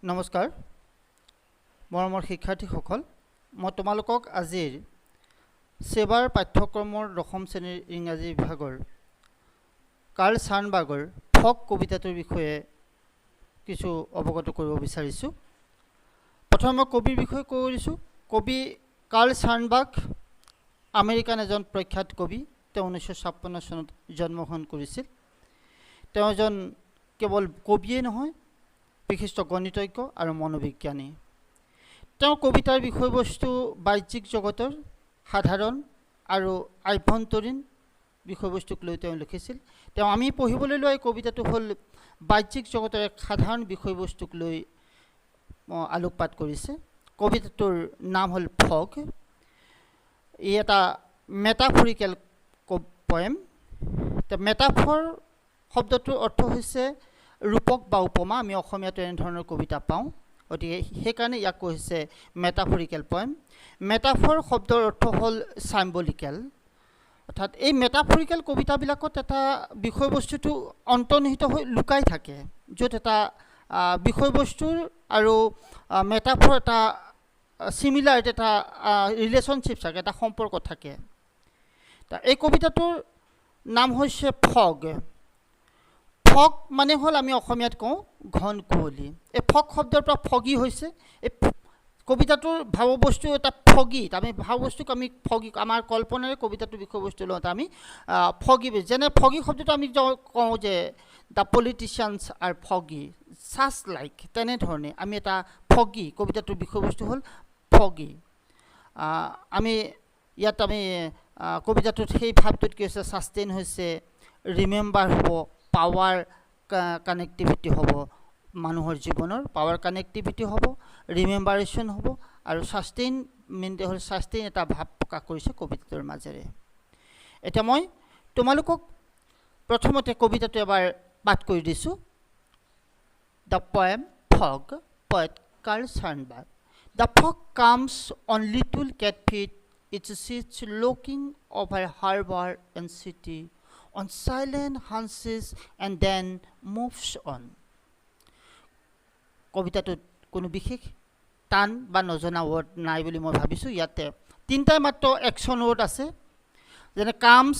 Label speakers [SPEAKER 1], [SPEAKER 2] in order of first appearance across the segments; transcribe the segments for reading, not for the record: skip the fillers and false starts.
[SPEAKER 1] নমস্কাৰ মৰমৰ শিক্ষাৰ্থীসকল মই তোমালোকক আজিৰ সেৱাৰ পাঠ্যক্ৰমৰ দশম শ্ৰেণীৰ ইংৰাজী বিভাগৰ কাৰ্ল ছানবাৰ্গৰ ফক কবিতাটোৰ বিষয়ে কিছু অৱগত কৰিব বিচাৰিছোঁ। প্ৰথমে কবিৰ বিষয়ে কৈ দিছোঁ। কবি কাৰ্ল ছানবাৰ্গ আমেৰিকান এজন প্ৰখ্যাত কবি। তেওঁ 1956 চনত জন্মগ্ৰহণ কৰিছিল। তেওঁ এজন কেৱল কবিয়ে নহয়, বিশিষ্ট গণিতজ্ঞ আৰু মনোবিজ্ঞানী। তেওঁৰ কবিতাৰ বিষয়বস্তু বাহ্যিক জগতৰ সাধাৰণ আৰু আভ্যন্তৰীণ বিষয়বস্তুক লৈ তেওঁ লিখিছিল। তেওঁ আমি পঢ়িবলৈ লোৱা এই কবিতাটো হ'ল বাহ্যিক জগতৰ এক সাধাৰণ বিষয়বস্তুক লৈ আলোকপাত কৰিছে। কবিতাটোৰ নাম হ'ল ফগ। ই এটা মেটাফৰিকেল পয়েম। মেটাফৰ শব্দটোৰ অৰ্থ হৈছে ৰূপক বা উপমা। আমি অসমীয়াত এনেধৰণৰ কবিতা পাওঁ, গতিকে সেইকাৰণে ইয়াক কৈছে মেটাফৰিকেল পয়েম। মেটাফৰ শব্দৰ অৰ্থ হ'ল চাইম্বলিকেল, অৰ্থাৎ এই মেটাফৰিকেল কবিতাবিলাকত এটা বিষয়বস্তুটো অন্তৰ্নিহিত হৈ লুকাই থাকে, য'ত এটা বিষয়বস্তুৰ আৰু মেটাফৰ এটা চিমিলাৰ এটা ৰিলেশ্যনশ্বিপ থাকে, এটা সম্পৰ্ক থাকে। এই কবিতাটোৰ নাম হৈছে ফগ। ফগ মানে হ'ল আমি অসমীয়াত কওঁ ঘন কুঁৱলী। এই ফগ শব্দৰ পৰা ফগি হৈছে। এই কবিতাটোৰ ভাৱবস্তু এটা ফগি। আমি ভাৱবস্তুক আমি ফগি আমাৰ কল্পনাৰে কবিতাটোৰ বিষয়বস্তু লওঁতে আমি ফগি, যেনে ফগি শব্দটো আমি কওঁ যে the পলিটিচিয়ানছ R foggy, Shah like, তেনেধৰণে আমি এটা ফগি, কবিতাটোৰ বিষয়বস্তু হ'ল ফগি। আমি ইয়াত আমি কবিতাটোত সেই ভাৱটোত কি হৈছে, ছাষ্টেইন হৈছে, ৰিমেম্বাৰ হ'ব, পাৱাৰ কানেক্টিভিটি হ'ব, মানুহৰ জীৱনৰ পাৱাৰ কানেক্টিভিটি হ'ব, ৰিমেম্বাৰেশ্যন হ'ব, আৰু ছাষ্টেইন হ'ল ছাষ্টেইন এটা ভাৱ প্ৰকাশ কৰিছে কবিতাটোৰ মাজেৰে। এতিয়া মই তোমালোকক প্ৰথমতে কবিতাটো এবাৰ পাঠ কৰি দিছোঁ। The poem fog, poet Carl Sandburg. The fog comes on little cat feet, it sits looking over harbor and city, on silent hunches and then moves on. কবিতাটোত কোনো বিশেষ টান বা নজনা ৱৰ্ড নাই বুলি মই ভাবিছোঁ। ইয়াতে তিনিটাই মাত্ৰ একশ্যন ৱৰ্ড আছে, যেনে কামছ,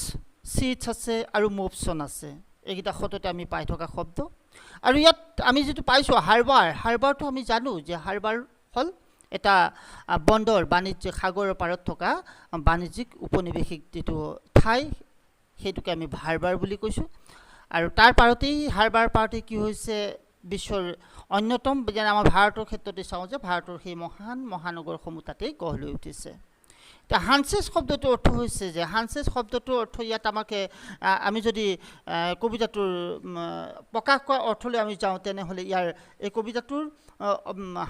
[SPEAKER 1] চিটছ আছে আৰু মুভছন আছে। এইকেইটা শব্দতে আমি পাই থকা শব্দ। আৰু ইয়াত আমি যিটো পাইছোঁ হাৰ্বাৰ, হাৰ্বাৰটো আমি জানো যে হাৰ্বাৰ হ'ল এটা বন্দৰ, বাণিজ্যিক সাগৰৰ পাৰত থকা বাণিজ্যিক উপনিৱেশিক যিটো ঠাই, সেইটোকে আমি হাৰ্বাৰ বুলি কৈছোঁ। আৰু তাৰ পাৰতেই হাৰ্বাৰ পাৰতেই কি হৈছে, বিশ্বৰ অন্যতম, যেনে আমাৰ ভাৰতৰ ক্ষেত্ৰতে চাওঁ যে ভাৰতৰ সেই মহান মহানগৰসমূহ তাতেই গঢ় লৈ উঠিছে। এতিয়া হানচেছ শব্দটোৰ অৰ্থ হৈছে যে, হানচেছ শব্দটোৰ অৰ্থ ইয়াত আমাকে আমি যদি কবিতাটোৰ প্ৰকাশ কৰা অৰ্থলৈ আমি যাওঁ, তেনেহ'লে ইয়াৰ এই কবিতাটোৰ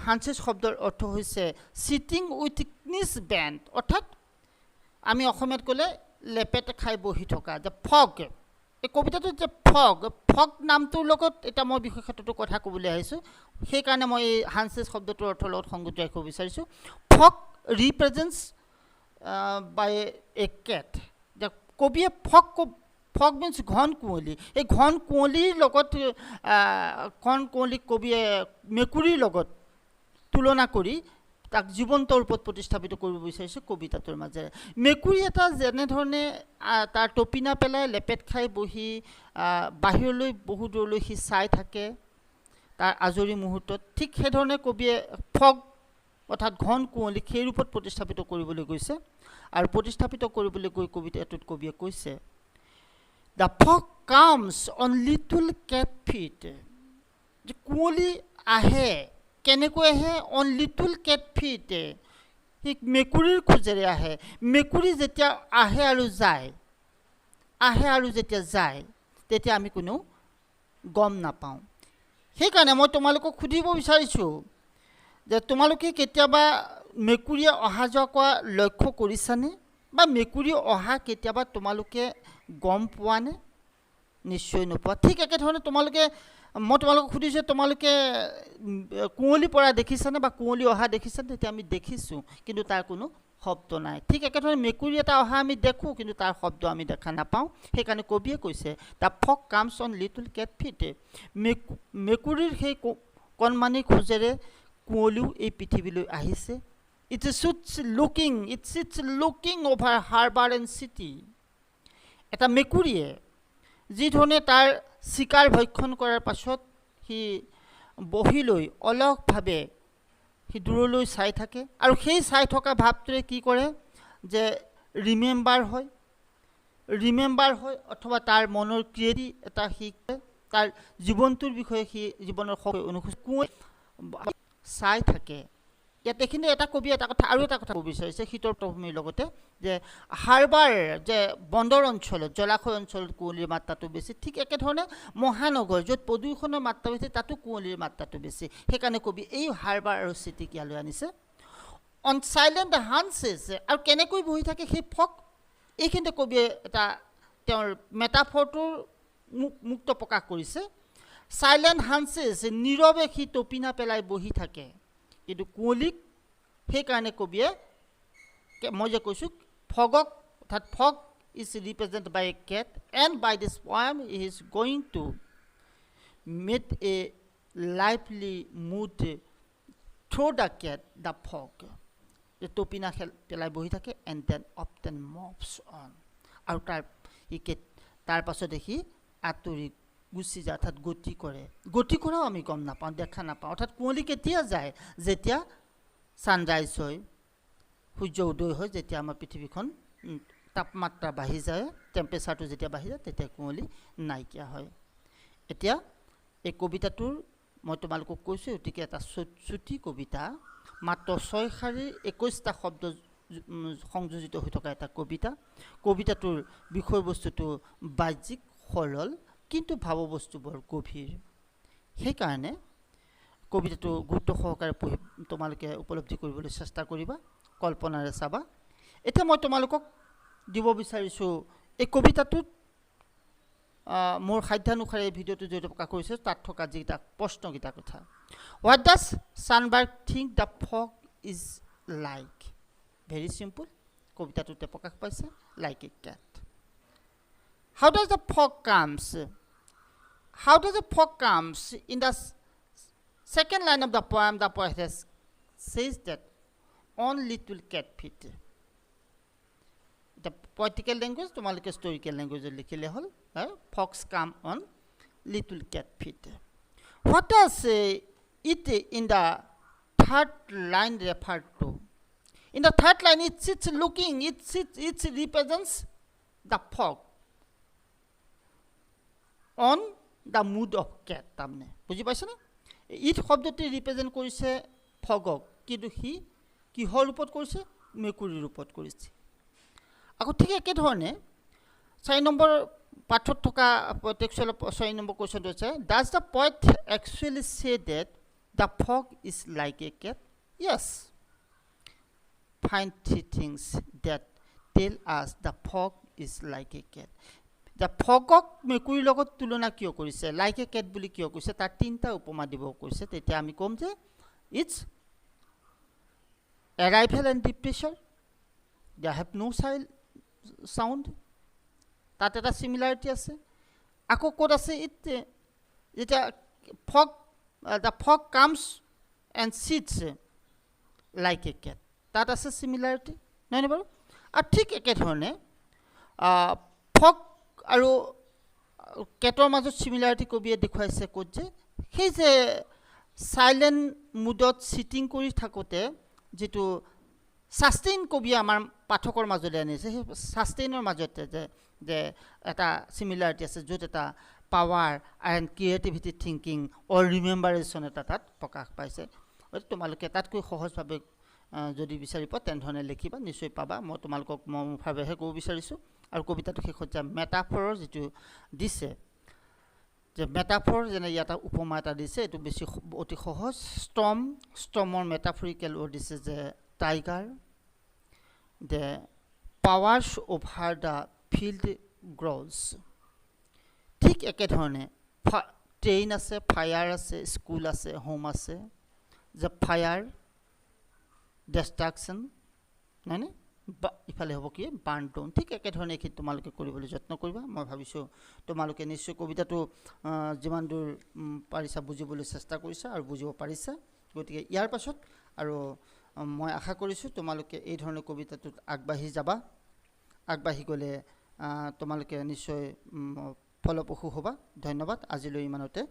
[SPEAKER 1] হানচেছ শব্দৰ অৰ্থ হৈছে চিটিং উইথ নিজ বেণ্ড, অৰ্থাৎ আমি অসমীয়াত ক'লে লেপেট খাই বহি থকা। যে ফগ, এই কবিতাটোত যে ফগ, ফগ নামটোৰ লগত এতিয়া মই বিশেষ ক্ষেত্ৰতো কথা ক'বলৈ আহিছোঁ, সেইকাৰণে মই এই হানচেছ শব্দটোৰ অৰ্থৰ লগত সংগতি ৰাখিব বিচাৰিছোঁ। ফগ ৰিপ্ৰেজেণ্টছ বাই এ কেট। যে কবিয়ে ফগ মিনছ ঘন কুঁৱলী। এই ঘন কুঁৱলীৰ লগত ঘন কুঁৱলীক কবিয়ে মেকুৰীৰ লগত তুলনা কৰি তাক জীৱন্ত ৰূপত প্ৰতিস্থাপিত কৰিব বিচাৰিছে কবিতাটোৰ মাজেৰে। মেকুৰী এটা যেনেধৰণে তাৰ টপিনা পেলাই লেপেট খাই বহি বাহিৰলৈ বহু দূৰলৈ সি চাই থাকে তাৰ আজৰি মুহূৰ্তত, ঠিক সেইধৰণে কবিয়ে ফগ অৰ্থাৎ ঘন কুঁৱলীক সেই ৰূপত প্ৰতিস্থাপিত কৰিবলৈ গৈছে। আৰু প্ৰতিস্থাপিত কৰিবলৈ গৈ কবিতাটোত কবিয়ে কৈছে, the fog comes on little cat feet. যে কুঁৱলী আহে, কেনেকৈ আহে, অন লিটল কেট ফিট, সি মেকুৰীৰ খোজেৰে আহে। মেকুৰী যেতিয়া আহে আৰু যায়, আহে আৰু যেতিয়া যায়, তেতিয়া আমি কোনেও গম নাপাওঁ। সেইকাৰণে মই তোমালোকক সুধিব বিচাৰিছোঁ যে তোমালোকে কেতিয়াবা মেকুৰীয়ে অহা যোৱা কৰা লক্ষ্য কৰিছানে, বা মেকুৰী অহা কেতিয়াবা তোমালোকে গম পোৱানে? নিশ্চয় নোপোৱা। ঠিক একেধৰণে মই তোমালোকক সুধিছোঁ, তোমালোকে কুঁৱলী পৰা দেখিছানে বা কুঁৱলী অহা দেখিছানে? তেতিয়া আমি দেখিছোঁ, কিন্তু তাৰ কোনো শব্দ নাই। ঠিক একেধৰণে মেকুৰী এটা অহা আমি দেখোঁ, কিন্তু তাৰ শব্দ আমি দেখা নাপাওঁ। সেইকাৰণে কবিয়ে কৈছে the fog comes on little cat feet. মেকুৰীৰ সেই কণমানি খোজেৰে কুঁৱলীও এই পৃথিৱীলৈ আহিছে। It's looking over harbor and city. এটা মেকুৰীয়ে যি ধৰণে তাৰ চিকাৰ ভক্ষণ কৰাৰ পাছত সি বহি লৈ অলকভাৱে সি দূৰলৈ চাই থাকে আৰু সেই চাই থকা ভাৱটোৱে কি কৰে যে ৰিমেম্বাৰ হয় অথবা তাৰ মনৰ ক্ৰিয়েটি এটা সি তাৰ জীৱনটোৰ বিষয়ে সি জীৱনৰ অনুভৱ চাই থাকে। ইয়াত এইখিনি এটা কবি এটা কথা আৰু এটা কথা ক'ব বিচাৰিছে শীতৰ ভূমিৰ লগতে যে হাৰ্বাৰ যে বন্দৰ অঞ্চলত জলাশয় অঞ্চলত কুঁৱলীৰ মাত্ৰাটো বেছি, ঠিক একেধৰণে মহানগৰ য'ত প্ৰদূষণৰ মাত্ৰা বেছি তাতো কুঁৱলীৰ মাত্ৰাটো বেছি। সেইকাৰণে কবি এই হাৰ্বাৰ আৰু চিটিক ইয়ালৈ আনিছে। অন চাইলেণ্ট হান্সেছ, আৰু কেনেকৈ বহি থাকে সেই ফক, এইখিনিতে কবিয়ে এটা তেওঁৰ মেটাফৰটোৰ মুক্ত প্ৰকাশ কৰিছে। চাইলেণ্ট হান্সেছ, নীৰৱে সি টপিনা পেলাই বহি থাকে, কিন্তু কুঁৱলীক সেইকাৰণে কবিয়ে মই যে কৈছোঁ ফগক, অৰ্থাৎ fog is represent by a cat and by this poem he is going to made a lively mood through the cat the fog. টপিনা পেলাই বহি থাকে and then often moves on, আৰু তাৰ পাছতে সি আঁতৰি গুচি যায়, অৰ্থাৎ গতি কৰাও আমি গম নাপাওঁ, দেখা নাপাওঁ। অৰ্থাৎ কুঁৱলী কেতিয়া যায়? যেতিয়া ছানৰাইজ হয়, সূৰ্য উদয় হয়, যেতিয়া আমাৰ পৃথিৱীখন তাপমাত্ৰা বাঢ়ি যায়, টেম্পাৰেচাৰটো যেতিয়া বাঢ়ি যায় তেতিয়া কুঁৱলী নাইকিয়া হয়। এতিয়া এই কবিতাটোৰ মই তোমালোকক কৈছোঁ, গতিকে এটা চুটি কবিতা, মাত্ৰ 6 শাৰীৰ 21টা শব্দ সংযোজিত হৈ থকা এটা কবিতা। কবিতাটোৰ বিষয়বস্তুটো বাহ্যিক সৰল কিন্তু ভাৱবস্তু বৰ গভীৰ। সেইকাৰণে কবিতাটো গুৰুত্ব সহকাৰে পঢ়ি তোমালোকে উপলব্ধি কৰিবলৈ চেষ্টা কৰিবা, কল্পনাৰে চাবা। এতিয়া মই তোমালোকক দিব বিচাৰিছোঁ এই কবিতাটোত মোৰ সাধ্যানুসাৰে এই ভিডিঅ'টো যিহেতু প্ৰকাশ কৰিছোঁ তাত থকা যিকেইটা প্ৰশ্নকেইটাৰ কথা। What does Sandburg think the fog is like? Very simple, কবিতাটোতে প্ৰকাশ পাইছে, like a cat. How does the fog comes? How does the fog comes? In the second line of the poem, the poet says that on little cat feet. The poetical language, তোমালোকে historical language লিখিলে হ'ল, fogs come on little cat feet. What does it in the third line refer to? In the third line, it's looking, it represents the fog on the mood of cat. তাৰমানে বুজি পাইছেনে? It শব্দটি represent কৰিছে ফগক, কিন্তু সি কিহৰ ৰূপত কৰিছে? মেকুৰীৰ ৰূপত কৰিছে। আকৌ ঠিক একেধৰণে 4 নম্বৰ পাঠত থকা টেক্সুৱেল 6 নম্বৰ কুৱেশ্যনটো হৈছে, does the poet actually say that the fog is like a cat? Yes, find 3 things that tell us the fog is like a cat. The ফগক মেকুৰীৰ লগত তুলনা কিয় কৰিছে, লাইক এ কেট বুলি কিয় কৈছে, তাৰ 3টা উপমা দিব কৈছে। তেতিয়া আমি ক'ম যে its arrival and deep pressure, they have no sound, তাত এটা চিমিলাৰিটি আছে। আকৌ ক'ত আছে যেতিয়া fog, the fog comes and sits like a cat, তাত আছে চিমিলাৰিটি, নহয়নে বাৰু? আৰু ঠিক একেধৰণে ফগ আৰু কেটৰ মাজত চিমিলাৰিটি কবিয়ে দেখুৱাইছে ক'ত যে সেই যে চাইলেণ্ট মুডত চিটিং কৰি থাকোঁতে যিটো ছাষ্টেইন কবিয়ে আমাৰ পাঠকৰ মাজলৈ আনিছে, সেই ছাষ্টেইনৰ মাজতে যে এটা চিমিলাৰিটি আছে, য'ত এটা পাৱাৰ এণ্ড ক্ৰিয়েটিভিটি থিংকিং অৰ ৰিমেম্বাৰেশ্যন এটা তাত প্ৰকাশ পাইছে। তোমালোকে তাতকৈ সহজভাৱে যদি বিচাৰি পোৱা তেনেধৰণে লিখিবা, নিশ্চয় পাবা। মই তোমালোকক মমভাৱেহে ক'ব বিচাৰিছোঁ। আৰু কবিতাটো শেষত যে মেটাফৰৰ যিটো দিছে, যে মেটাফৰ যেনে ইয়াত উপমা এটা দিছে, এইটো বেছি অতি সহজ। ষ্টৰ্মৰ মেটাফৰিকেল ৱৰ্ড দিছে যে tiger, the powers over the field grows. ঠিক একেধৰণে ট্ৰেইন আছে, ফায়াৰ আছে, স্কুল আছে, হোম আছে। যে ফায়াৰ ডিষ্ট্ৰাকশ্যন, নহয়নে? ইফালে হ'ব কি বাৰ্ণ টোন ঠিক একেধৰণে এইখিনি তোমালোকে কৰিবলৈ যত্ন কৰিবা মই ভাবিছোঁ তোমালোকে নিশ্চয় কবিতাটো যিমান দূৰ পাৰিছা বুজিবলৈ চেষ্টা কৰিছা আৰু বুজিব পাৰিছা গতিকে ইয়াৰ পাছত আৰু মই আশা কৰিছোঁ তোমালোকে এই ধৰণৰ কবিতাটোত আগবাঢ়ি যাবা আগবাঢ়ি গ'লে তোমালোকে নিশ্চয় ফলপ্ৰসূ হ'বা ধন্যবাদ আজিলৈ ইমানতে